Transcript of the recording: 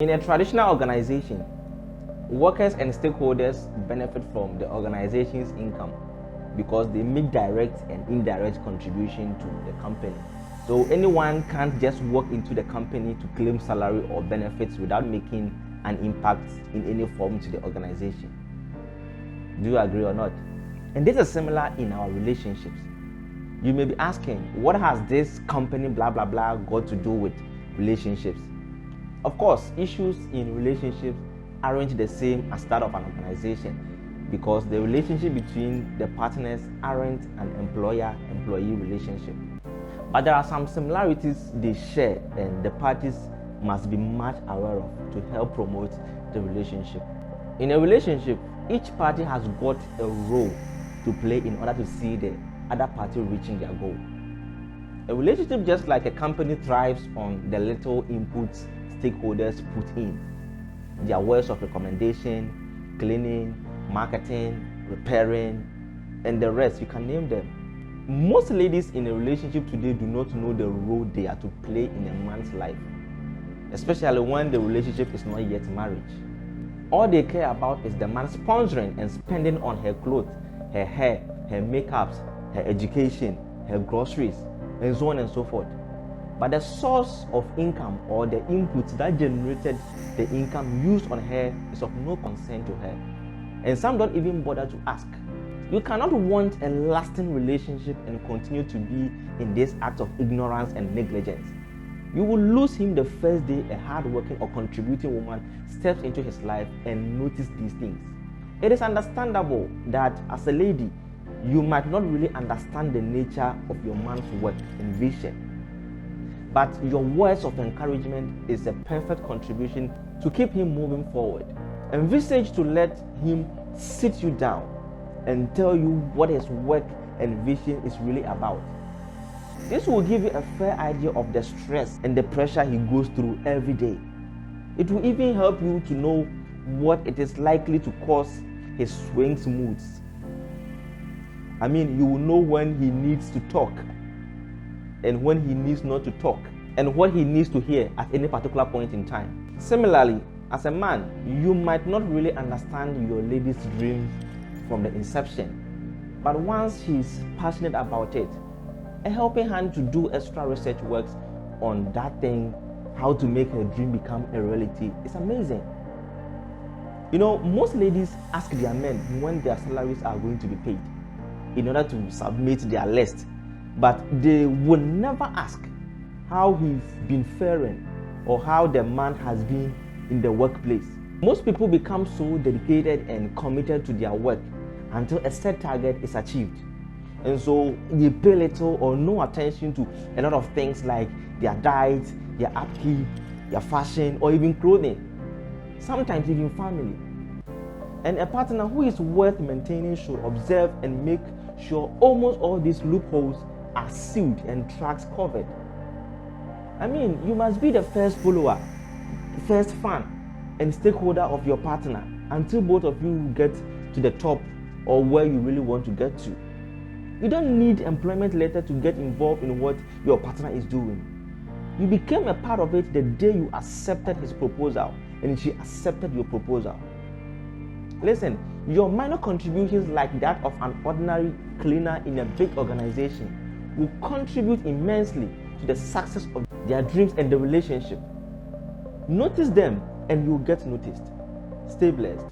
In a traditional organization, workers and stakeholders benefit from the organization's income because they make direct and indirect contribution to the company. So anyone can't just walk into the company to claim salary or benefits without making an impact in any form to the organization. Do you agree or not? And this is similar in our relationships. You may be asking, what has this company blah blah blah got to do with relationships? Of course, issues in relationships aren't the same as that of an organization because the relationship between the partners aren't an employer-employee relationship. But there are some similarities they share and the parties must be much aware of to help promote the relationship. In a relationship, each party has got a role to play in order to see the other party reaching their goal. A relationship, just like a company, thrives on the little inputs stakeholders put in. Their words of recommendation, cleaning, marketing, repairing, and the rest, you can name them. Most ladies in a relationship today do not know the role they are to play in a man's life, especially when the relationship is not yet marriage. All they care about is the man sponsoring and spending on her clothes, her hair, her makeups, her education, her groceries, and so on and so forth. But the source of income or the input that generated the income used on her is of no concern to her. And some don't even bother to ask. You cannot want a lasting relationship and continue to be in this act of ignorance and negligence. You will lose him the first day a hardworking or contributing woman steps into his life and notice these things. It is understandable that as a lady, you might not really understand the nature of your man's work and vision. But your words of encouragement is a perfect contribution to keep him moving forward. Envisage to let him sit you down and tell you what his work and vision is really about. This will give you a fair idea of the stress and the pressure he goes through every day. It will even help you to know what it is likely to cause his swings moods. You will know when he needs to talk and when he needs not to talk, and what he needs to hear at any particular point in time. Similarly, as a man, you might not really understand your lady's dreams from the inception, but once she's passionate about it, a helping hand to do extra research works on that thing, how to make her dream become a reality, is amazing. Most ladies ask their men when their salaries are going to be paid in order to submit their list, but they would never ask how he's been faring or how the man has been in the workplace. Most people become so dedicated and committed to their work until a set target is achieved, and so they pay little or no attention to a lot of things like their diet, their upkeep, their fashion, or even clothing, sometimes even family. And a partner who is worth maintaining should observe and make sure almost all these loopholes are sealed and tracks covered. You must be the first follower, first fan, and stakeholder of your partner until both of you get to the top or where you really want to get to. You don't need employment letter to get involved in what your partner is doing. You became a part of it the day you accepted his proposal and she accepted your proposal. Listen, your minor contributions like that of an ordinary cleaner in a big organization will contribute immensely to the success of their dreams and the relationship. Notice them and you'll get noticed. Stay blessed.